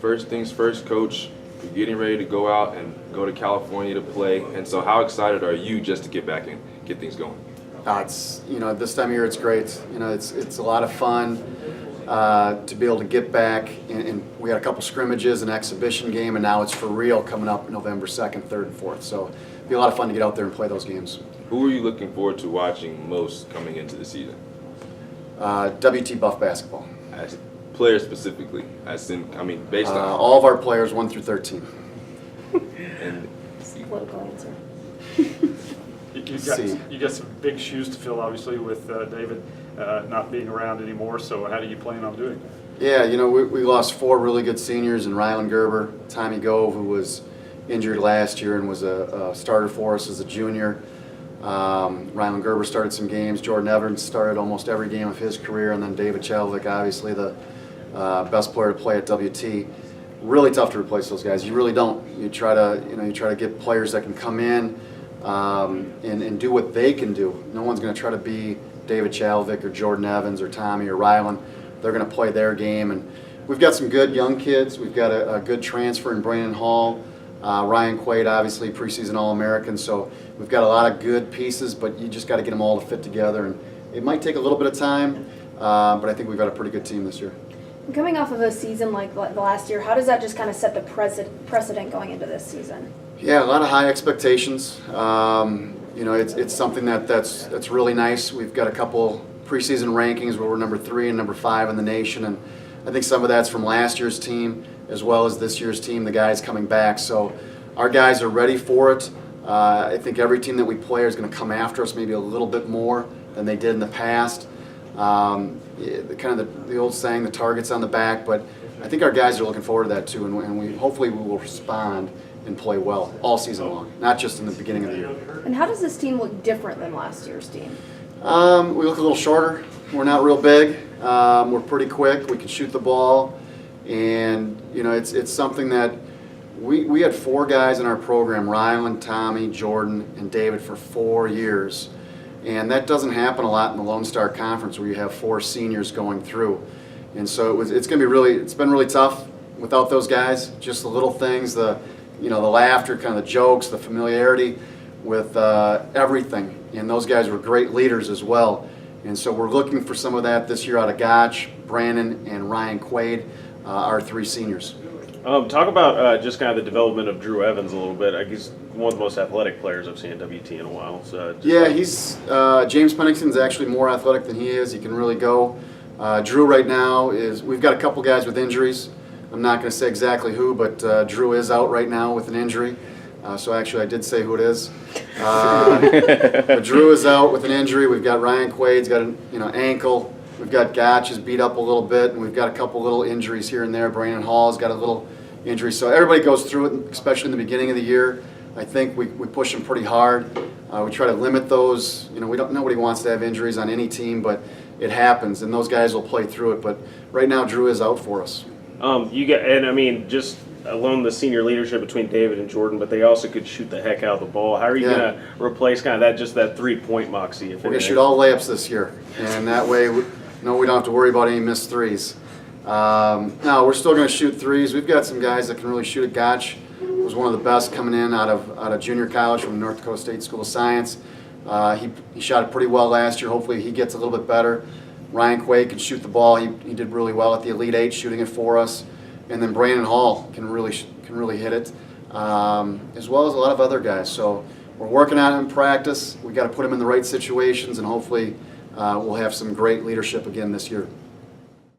First things first, Coach, you're getting ready to go out and go to California to play. And so how excited are you just to get back and get things going? It's this time of year it's great. It's a lot of fun to be able to get back. And we had a couple scrimmages, an exhibition game, and now it's for real coming up November 2nd, 3rd, and 4th. So it'll be a lot of fun to get out there and play those games. Who are you looking forward to watching most coming into the season? WT Buff basketball. As players specifically, based on all of our players 1 through 13. And Political answer. You got some big shoes to fill, obviously, with David not being around anymore. So how do you plan on doing that? Yeah, we lost 4 really good seniors in Rylan Gerber, Tommy Gove, who was injured last year and was a starter for us as a junior. Rylan Gerber started some games. Jordan Evans started almost every game of his career, and then David Chalvik, obviously the best player to play at WT. Really tough to replace those guys. You really don't. You try to get players that can come in and do what they can do. No one's going to try to be David Chalvik or Jordan Evans or Tommy or Rylan. They're going to play their game, and we've got some good young kids. We've got a good transfer in Brandon Hall. Ryan Quaid, obviously preseason All-American, so we've got a lot of good pieces, but you just got to get them all to fit together, and it might take a little bit of time, but I think we've got a pretty good team this year. Coming off of a season like the last year, how does that just kind of set the precedent going into this season? Yeah, a lot of high expectations. It's something that's really nice. We've got a couple preseason rankings where we're number 3 and number 5 in the nation, and I think some of that's from last year's team as well as this year's team, the guys coming back. So our guys are ready for it. I think every team that we play is going to come after us maybe a little bit more than they did in the past. The old saying, the target's on the back, but I think our guys are looking forward to that too, and hopefully we will respond and play well all season long, not just in the beginning of the year. And how does this team look different than last year's team? We look a little shorter. We're not real big. We're pretty quick. We can shoot the ball, and it's something that we had 4 guys in our program: Rylan, Tommy, Jordan, and David for 4 years, and that doesn't happen a lot in the Lone Star Conference where you have 4 seniors going through. And so it's been really tough without those guys. Just the little things, the laughter, kind of the jokes, the familiarity with everything. And those guys were great leaders as well. And so we're looking for some of that this year out of Gotch, Brandon, and Ryan Quaid, our 3 seniors. Talk about just kind of the development of Drew Evans a little bit. I guess one of the most athletic players I've seen at WT in a while. So he's James Pennington's actually more athletic than he is. He can really go. Drew right now we've got a couple guys with injuries. I'm not going to say exactly who, but Drew is out right now with an injury. So actually I did say who it is. But Drew is out with an injury. We've got Ryan Quaid's got an ankle. We've got Gotch is beat up a little bit, and we've got a couple little injuries here and there. Brandon Hall's got a little injury. So everybody goes through it, especially in the beginning of the year. I think we push them pretty hard. We try to limit those. Nobody wants to have injuries on any team, but it happens, and those guys will play through it. But right now, Drew is out for us. Just alone the senior leadership between David and Jordan, but they also could shoot the heck out of the ball. How are you going to replace kind of that 3-point moxie? We're going to shoot all layups this year, and that way, we don't have to worry about any missed threes. No, we're still going to shoot threes. We've got some guys that can really shoot at Gotch. Was one of the best coming in out of junior college from North Dakota State School of Science. He shot it pretty well last year. Hopefully he gets a little bit better. Ryan Quaid can shoot the ball. He did really well at the Elite 8 shooting it for us. And then Brandon Hall can really hit it, as well as a lot of other guys. So we're working on it in practice. We got to put them in the right situations, and hopefully we'll have some great leadership again this year.